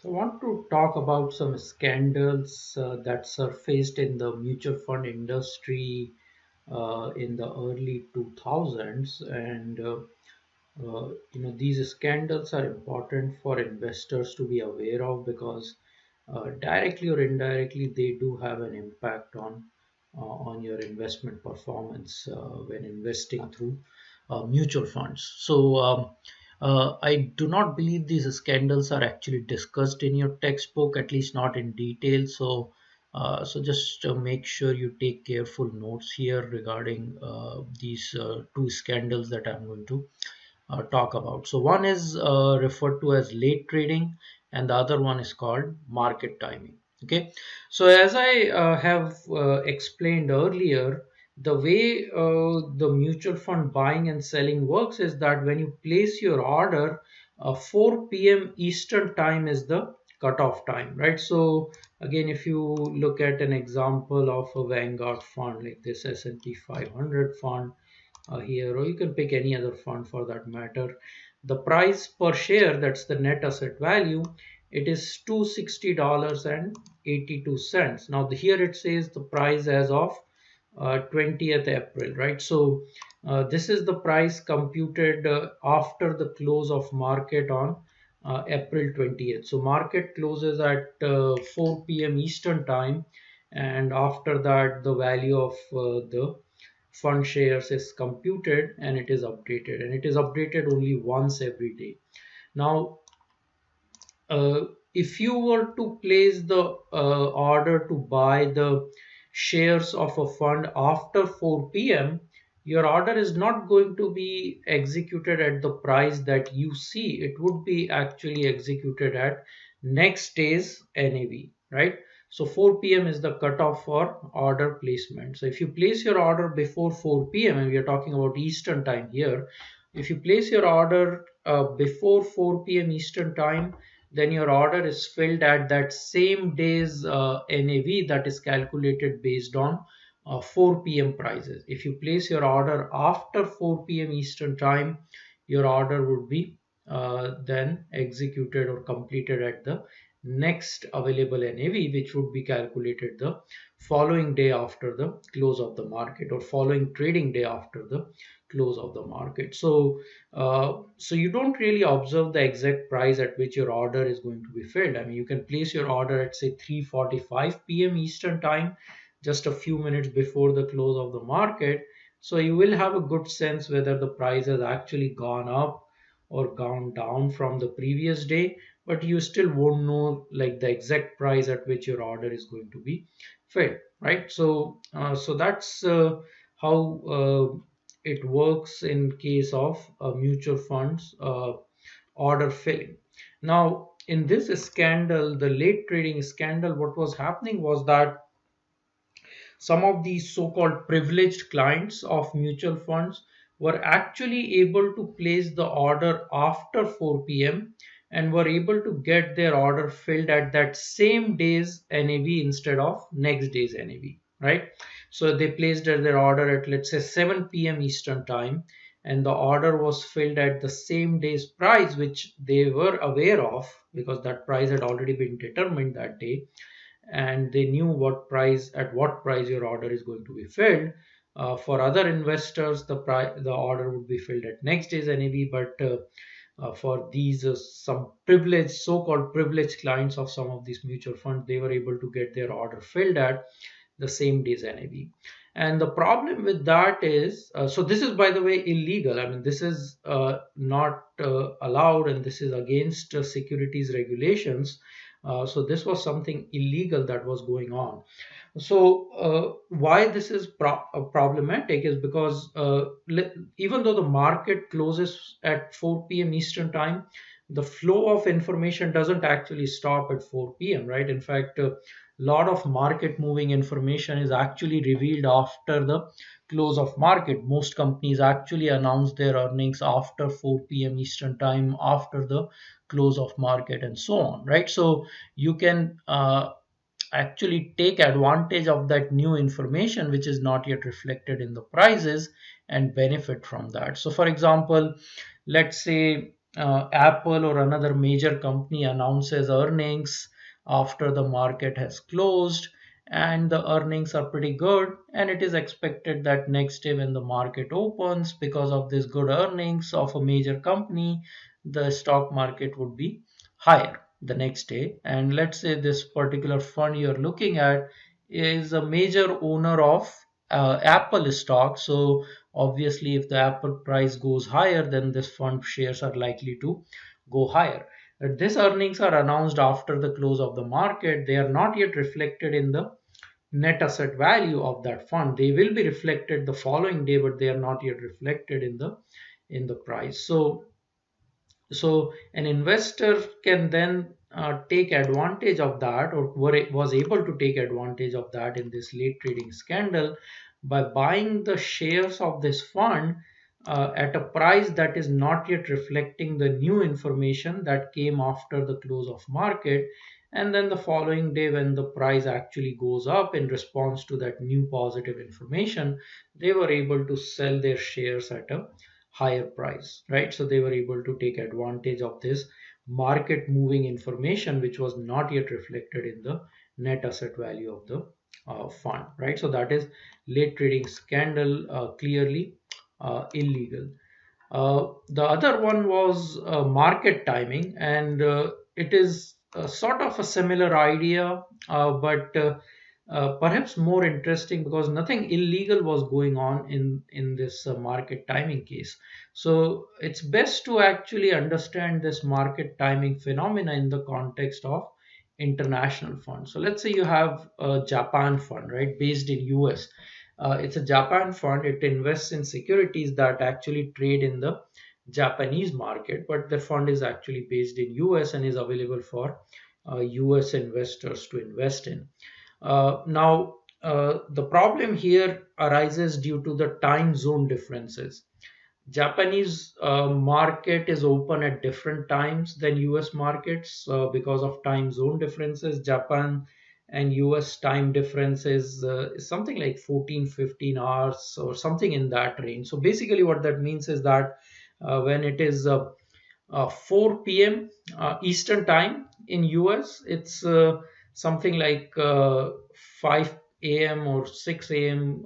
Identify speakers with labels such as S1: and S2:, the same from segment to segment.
S1: I want to talk about some scandals that surfaced in the mutual fund industry in the early 2000s, and these scandals are important for investors to be aware of because directly or indirectly they do have an impact on your investment performance when investing through mutual funds. I do not believe these scandals are actually discussed in your textbook, at least not in detail. So just make sure you take careful notes here regarding these two scandals that I'm going to talk about. So one is referred to as late trading, and the other one is called market timing. Okay, so as I have explained earlier, the way the mutual fund buying and selling works is that when you place your order, 4 p.m. Eastern time is the cutoff time, right? So again, if you look at an example of a Vanguard fund like this S&P 500 fund here, or you can pick any other fund for that matter. The price per share, that's the net asset value, it is $260.82. Now, here it says the price as of 20th April, right? So, this is the price computed after the close of market on April 20th. So, market closes at 4 p.m. Eastern time, and after that, the value of the fund shares is computed and it is updated only once every day. Now if you were to place the order to buy the shares of a fund after 4 p.m., your order is not going to be executed at the price that you see. It would be actually executed at next day's NAV, right? So 4 p.m. is the cutoff for order placement. So if you place your order before 4 p.m., and we are talking about Eastern time here, if you place your order before 4 p.m. Eastern time, then your order is filled at that same day's NAV that is calculated based on 4 p.m. prices. If you place your order after 4 p.m. Eastern time, your order would be then executed or completed at the next available NAV, which would be calculated the following day after the close of the market, or following trading day after the close of the market. So you don't really observe the exact price at which your order is going to be filled. I mean, you can place your order at say 3:45 p.m. Eastern time, just a few minutes before the close of the market. So you will have a good sense whether the price has actually gone up or gone down from the previous day, but you still won't know like the exact price at which your order is going to be filled, right? So that's how it works in case of mutual funds order filling. Now, in this scandal, the late trading scandal, what was happening was that some of these so-called privileged clients of mutual funds were actually able to place the order after 4 p.m. and were able to get their order filled at that same day's NAV instead of next day's NAV, right? So they placed their order at, let's say, 7 p.m. Eastern time, and the order was filled at the same day's price, which they were aware of because that price had already been determined that day, and they knew what price your order is going to be filled. For other investors, the order would be filled at next day's NAV, but for these some privileged, so-called privileged clients of some of these mutual funds, they were able to get their order filled at the same day's NAV. And the problem with that is, so this is, by the way, illegal. I mean, this is not allowed, and this is against securities regulations. So this was something illegal that was going on. So why this is problematic is because even though the market closes at 4 p.m. Eastern time, the flow of information doesn't actually stop at 4 p.m., right? In fact, a lot of market moving information is actually revealed after the close of market. Most companies actually announce their earnings after 4 p.m. Eastern time, after the close of market, and so on, right? So you can actually take advantage of that new information which is not yet reflected in the prices and benefit from that. So for example, let's say Apple or another major company announces earnings after the market has closed, and the earnings are pretty good, and it is expected that next day when the market opens, because of this good earnings of a major company, the stock market would be higher the next day. And let's say this particular fund you're looking at is a major owner of Apple stock. So obviously, if the Apple price goes higher, then this fund shares are likely to go higher. These earnings are announced after the close of the market. They are not yet reflected in the net asset value of that fund. They will be reflected the following day, but they are not yet reflected in the price. So an investor can then take advantage of that, or was able to take advantage of that in this late trading scandal by buying the shares of this fund at a price that is not yet reflecting the new information that came after the close of market. And then the following day, when the price actually goes up in response to that new positive information, they were able to sell their shares at a higher price, right? So they were able to take advantage of this market moving information, which was not yet reflected in the net asset value of the fund, right? So that is late trading scandal, clearly illegal. The other one was market timing, and it is sort of a similar idea, but perhaps more interesting because nothing illegal was going on in this market timing case. So it's best to actually understand this market timing phenomena in the context of international funds. So let's say you have a Japan fund, right, based in US. It's a Japan fund. It invests in securities that actually trade in the Japanese market, but the fund is actually based in US and is available for US investors to invest in. The problem here arises due to the time zone differences. Japanese market is open at different times than US markets because of time zone differences. Japan and US time difference is something like 14, 15 hours or something in that range. So basically, what that means is that when it is 4 p.m. Eastern time in US, it's something like 5 a.m. or 6 a.m.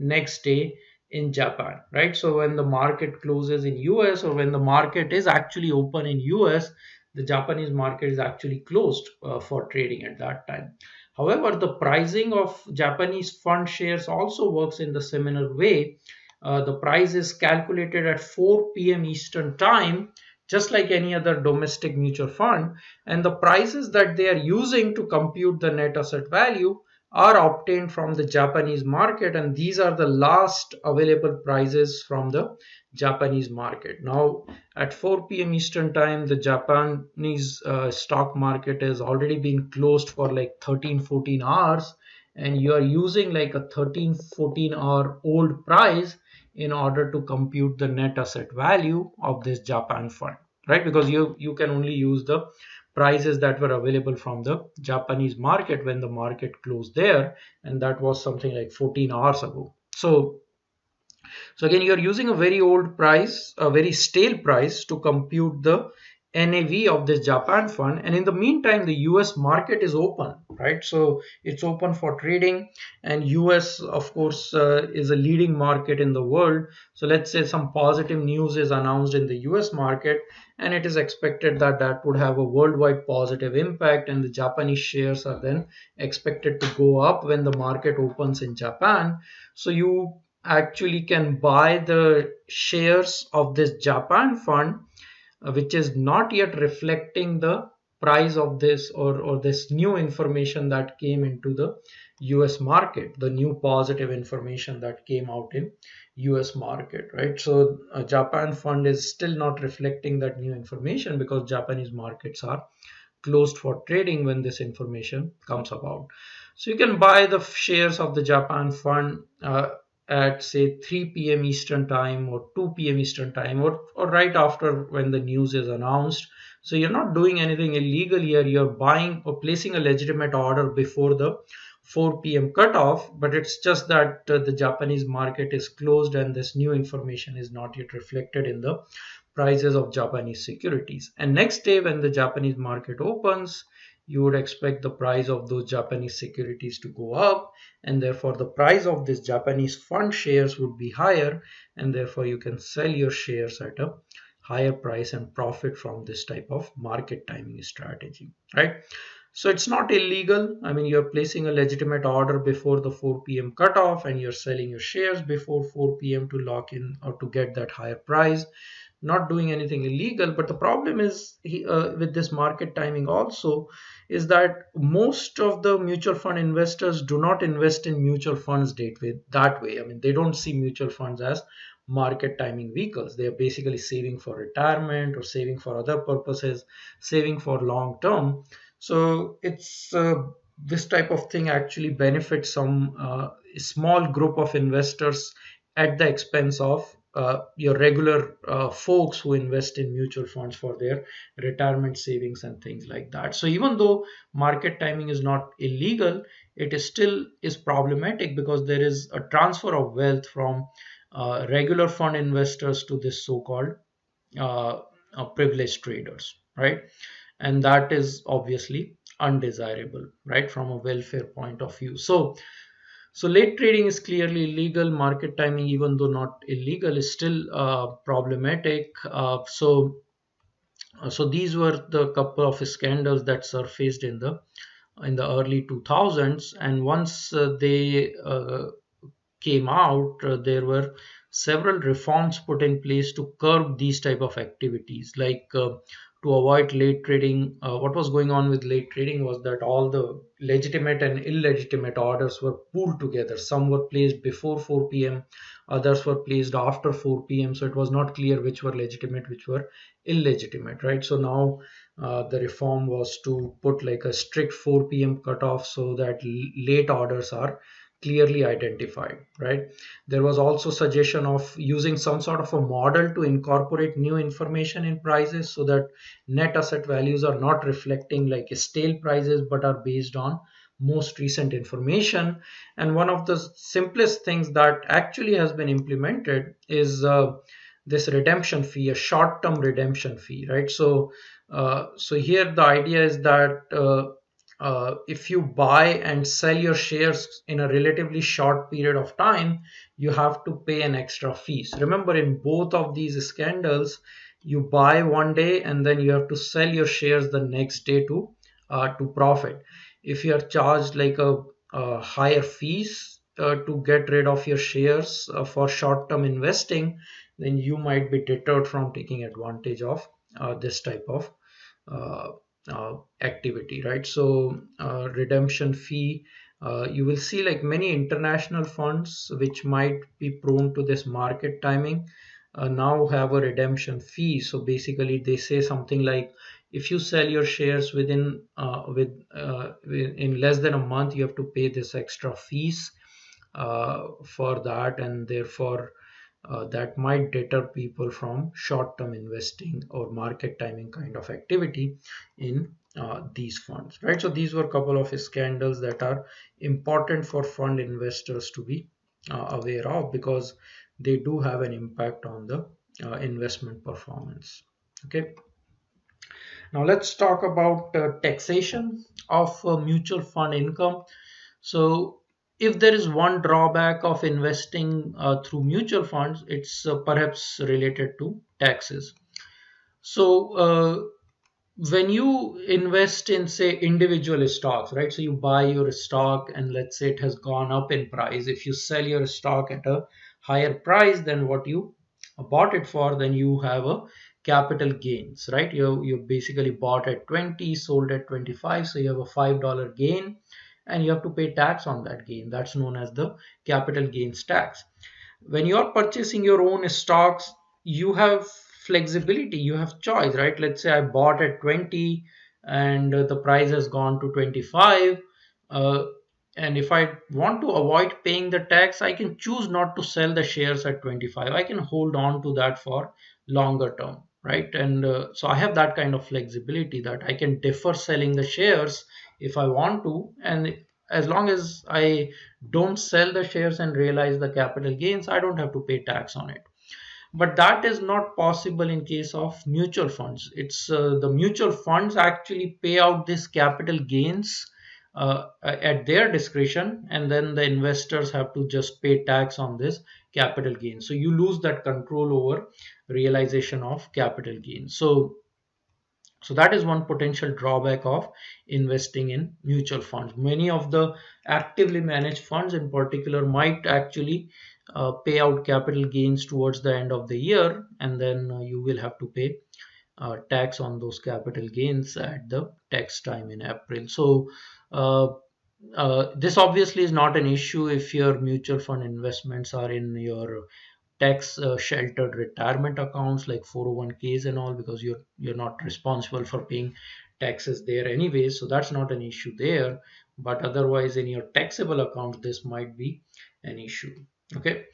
S1: Next day in Japan, right? So when the market closes in US or when the market is actually open in US, the Japanese market is actually closed for trading at that time. However, the pricing of Japanese fund shares also works in the similar way. The price is calculated at 4 p.m. Eastern time, just like any other domestic mutual fund, and the prices that they are using to compute the net asset value are obtained from the Japanese market, and these are the last available prices from the Japanese market. Now, at 4 p.m. Eastern time, the Japanese stock market has already been closed for like 13, 14 hours, and you are using like a 13, 14 hour old price in order to compute the net asset value of this Japan fund, right? Because you can only use the prices that were available from the Japanese market when the market closed there, and that was something like 14 hours ago. So again, you're using a very old price, a very stale price to compute the NAV of this Japan fund. And in the meantime, the US market is open, right? So it's open for trading, and US, of course, is a leading market in the world. So let's say some positive news is announced in the US market, and it is expected that that would have a worldwide positive impact, and the Japanese shares are then expected to go up when the market opens in Japan. So you actually can buy the shares of this Japan fund, which is not yet reflecting the price of this, or this new information that came into the US market, the new positive information that came out in US market, right? So a Japan fund is still not reflecting that new information because Japanese markets are closed for trading when this information comes about. So you can buy the shares of the Japan fund at say 3 p.m. Eastern time or 2 p.m. Eastern time, or right after when the news is announced. So you're not doing anything illegal here. You're buying or placing a legitimate order before the 4 p.m. cutoff, but it's just that the Japanese market is closed and this new information is not yet reflected in the prices of Japanese securities. And next day, when the Japanese market opens, you would expect the price of those Japanese securities to go up, and therefore the price of this Japanese fund shares would be higher, and therefore you can sell your shares at a higher price and profit from this type of market timing strategy, right? So it's not illegal. I mean, you're placing a legitimate order before the 4 p.m. cutoff and you're selling your shares before 4 p.m. to lock in or to get that higher price. Not doing anything illegal. But the problem is with this market timing also is that most of the mutual fund investors do not invest in mutual funds that way. I mean, they don't see mutual funds as market timing vehicles. They are basically saving for retirement or saving for other purposes, saving for long term. So it's this type of thing actually benefits some small group of investors at the expense of your regular folks who invest in mutual funds for their retirement savings and things like that. So even though market timing is not illegal, it is still is problematic because there is a transfer of wealth from regular fund investors to this so-called uh, privileged traders, right? And that is obviously undesirable, right, from a welfare point of view. So late trading is clearly illegal. Market timing, even though not illegal, is still problematic. So these were the couple of scandals that surfaced in the early 2000s, and once they came out, there were several reforms put in place to curb these type of activities, like to avoid late trading. What was going on with late trading was that all the legitimate and illegitimate orders were pooled together. Some were placed before 4 p.m., others were placed after 4 p.m. So it was not clear which were legitimate, which were illegitimate, right? So now the reform was to put like a strict 4 p.m. cutoff so that late orders are clearly identified, right? There was also suggestion of using some sort of a model to incorporate new information in prices so that net asset values are not reflecting like stale prices but are based on most recent information. And one of the simplest things that actually has been implemented is this redemption fee, a short-term redemption fee, right? So here the idea is that if you buy and sell your shares in a relatively short period of time, you have to pay an extra fees. Remember, in both of these scandals, you buy one day and then you have to sell your shares the next day to profit. If you are charged like a higher fees to get rid of your shares for short-term investing, then you might be deterred from taking advantage of this type of uh, activity, right? So redemption fee, you will see like many international funds which might be prone to this market timing now have a redemption fee. So basically they say something like if you sell your shares in less than a month, you have to pay this extra fees for that, and therefore that might deter people from short-term investing or market timing kind of activity in these funds, right? So these were a couple of scandals that are important for fund investors to be aware of because they do have an impact on the investment performance. Okay. Now let's talk about taxation of mutual fund income. So if there is one drawback of investing through mutual funds, it's perhaps related to taxes. So when you invest in say individual stocks, right? So you buy your stock and let's say it has gone up in price. If you sell your stock at a higher price than what you bought it for, then you have a capital gains, right? You basically bought at 20, sold at 25, so you have a $5 gain and you have to pay tax on that gain. That's known as the capital gains tax. When you're purchasing your own stocks, you have flexibility, you have choice, right? Let's say I bought at 20 and the price has gone to 25, uh, and if I want to avoid paying the tax, I can choose not to sell the shares at 25. I can hold on to that for longer term, right? And so I have that kind of flexibility that I can defer selling the shares if I want to, and as long as I don't sell the shares and realize the capital gains, I don't have to pay tax on it. but that is not possible in case of mutual funds. It's the mutual funds actually pay out these capital gains at their discretion, and then the investors have to just pay tax on this capital gain. So you lose that control over realization of capital gain. So that is one potential drawback of investing in mutual funds. Many of the actively managed funds in particular might actually pay out capital gains towards the end of the year, and then you will have to pay tax on those capital gains at the tax time in April. So uh, this obviously is not an issue if your mutual fund investments are in your tax sheltered retirement accounts like 401ks and all, because you're not responsible for paying taxes there anyway, so that's not an issue there. But otherwise in your taxable account this might be an issue. Okay,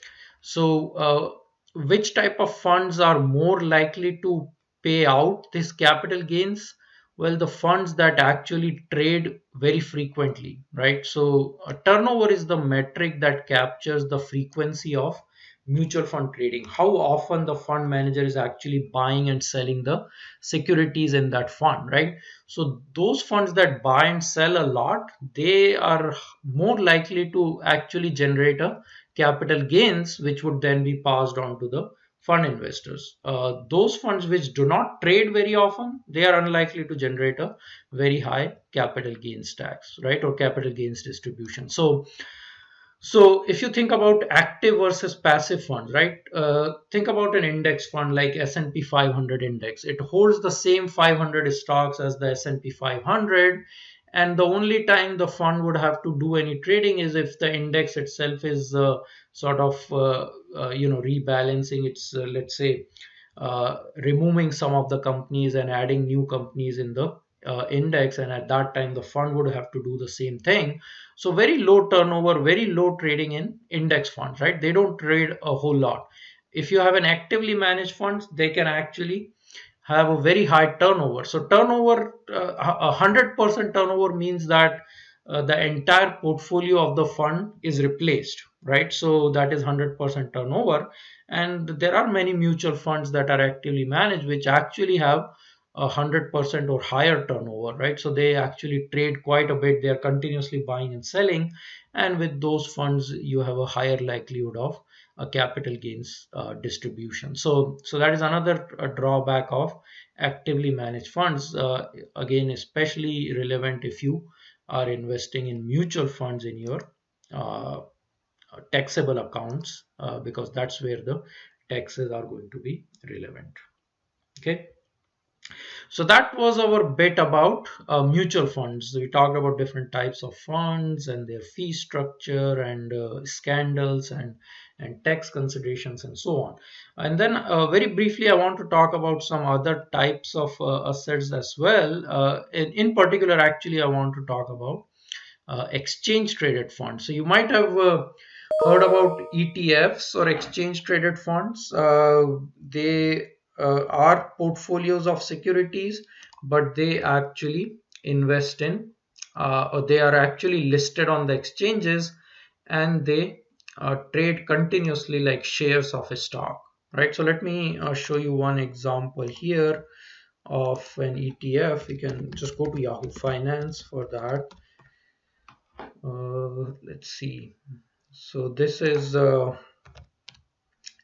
S1: so which type of funds are more likely to pay out these capital gains? Well, the funds that actually trade very frequently, right? So turnover is the metric that captures the frequency of mutual fund trading, how often the fund manager is actually buying and selling the securities in that fund, right? So those funds that buy and sell a lot, they are more likely to actually generate a capital gains, which would then be passed on to the fund investors. Those funds which do not trade very often, they are unlikely to generate a very high capital gains tax, right, or capital gains distribution. So if you think about active versus passive funds, right? Think about an index fund like S&P 500 index. It holds the same 500 stocks as the S&P 500, and the only time the fund would have to do any trading is if the index itself is sort of rebalancing its, let's say, removing some of the companies and adding new companies in the index, and at that time the fund would have to do the same thing. So very low turnover, very low trading in index funds, right? They don't trade a whole lot. If you have an actively managed funds, they can actually have a very high turnover. So turnover, 100% turnover means that the entire portfolio of the fund is replaced, right? So that is 100% turnover. And there are many mutual funds that are actively managed which actually have 100% or higher turnover, right? So they actually trade quite a bit. They are continuously buying and selling, and with those funds you have a higher likelihood of a capital gains distribution. So that is another drawback of actively managed funds. Again, especially relevant if you are investing in mutual funds in your uh, taxable accounts, because that's where the taxes are going to be relevant. Okay. So that was our bit about mutual funds. We talked about different types of funds and their fee structure and scandals and tax considerations and so on. And then very briefly, I want to talk about some other types of assets as well. In particular, actually, I want to talk about exchange traded funds. So you might have heard about ETFs or exchange traded funds. They are portfolios of securities, but they actually invest in, or they are actually listed on the exchanges, and they trade continuously like shares of a stock, right? So let me show you one example here of an ETF. You can just go to Yahoo Finance for that. Let's see. So this is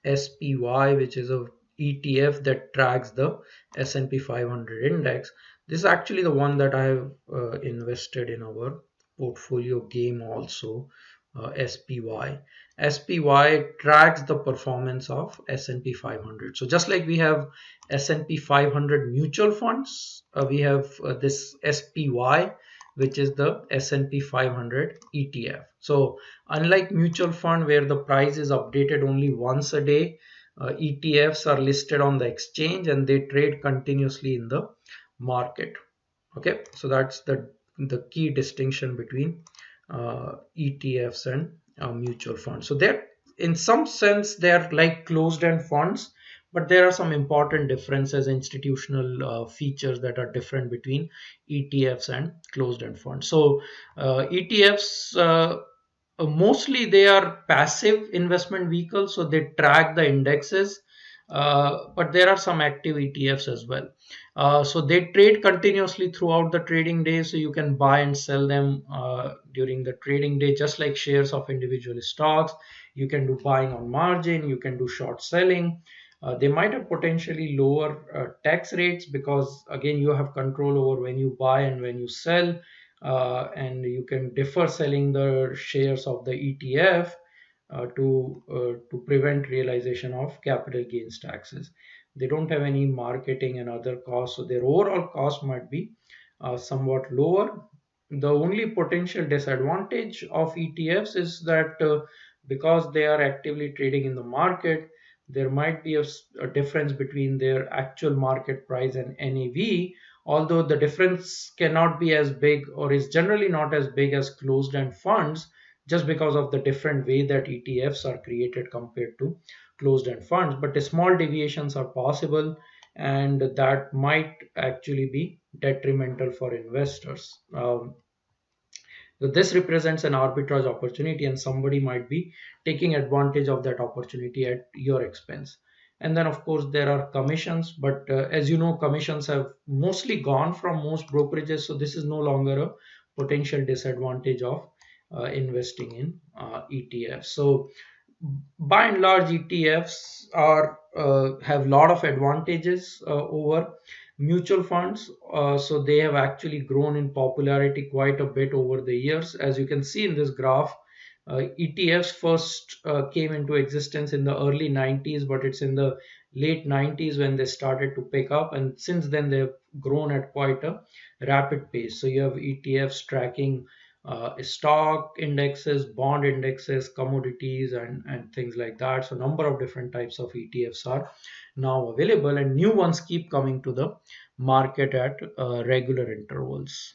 S1: SPY, which is a ETF that tracks the S&P 500 index. This is actually the one that I have invested in our portfolio game also, SPY. SPY tracks the performance of S&P 500. So just like we have S&P 500 mutual funds, we have this SPY, which is the S&P 500 ETF. So unlike mutual fund where the price is updated only once a day, ETFs are listed on the exchange and they trade continuously in the market. Okay, so that's the key distinction between ETFs and mutual funds. So they're, in some sense, they're like closed-end funds, but there are some important differences, institutional features that are different between ETFs and closed-end funds. So ETFs, mostly they are passive investment vehicles, so they track the indexes but there are some active ETFs as well. So they trade continuously throughout the trading day, so you can buy and sell them during the trading day, just like shares of individual stocks. You can do buying on margin, you can do short selling. They might have potentially lower tax rates because again you have control over when you buy and when you sell, and you can defer selling the shares of the ETF to prevent realization of capital gains taxes. They don't have any marketing and other costs, so their overall cost might be somewhat lower. The only potential disadvantage of ETFs is that because they are actively trading in the market, there might be a difference between their actual market price and NAV, although the difference cannot be as big or is generally not as big as closed-end funds, just because of the different way that ETFs are created compared to closed-end funds. But the small deviations are possible, and that might actually be detrimental for investors. So this represents an arbitrage opportunity, and somebody might be taking advantage of that opportunity at your expense. And then, of course, there are commissions, but as you know, commissions have mostly gone from most brokerages, so this is no longer a potential disadvantage of investing in ETFs. So by and large, ETFs are have a lot of advantages over mutual funds. So they have actually grown in popularity quite a bit over the years. As you can see in this graph, ETFs first came into existence in the early 90s, but it's in the late 90s when they started to pick up, and since then they've grown at quite a rapid pace. So you have ETFs tracking stock indexes, bond indexes, commodities, and things like that. So number of different types of ETFs are now available, and new ones keep coming to the market at regular intervals.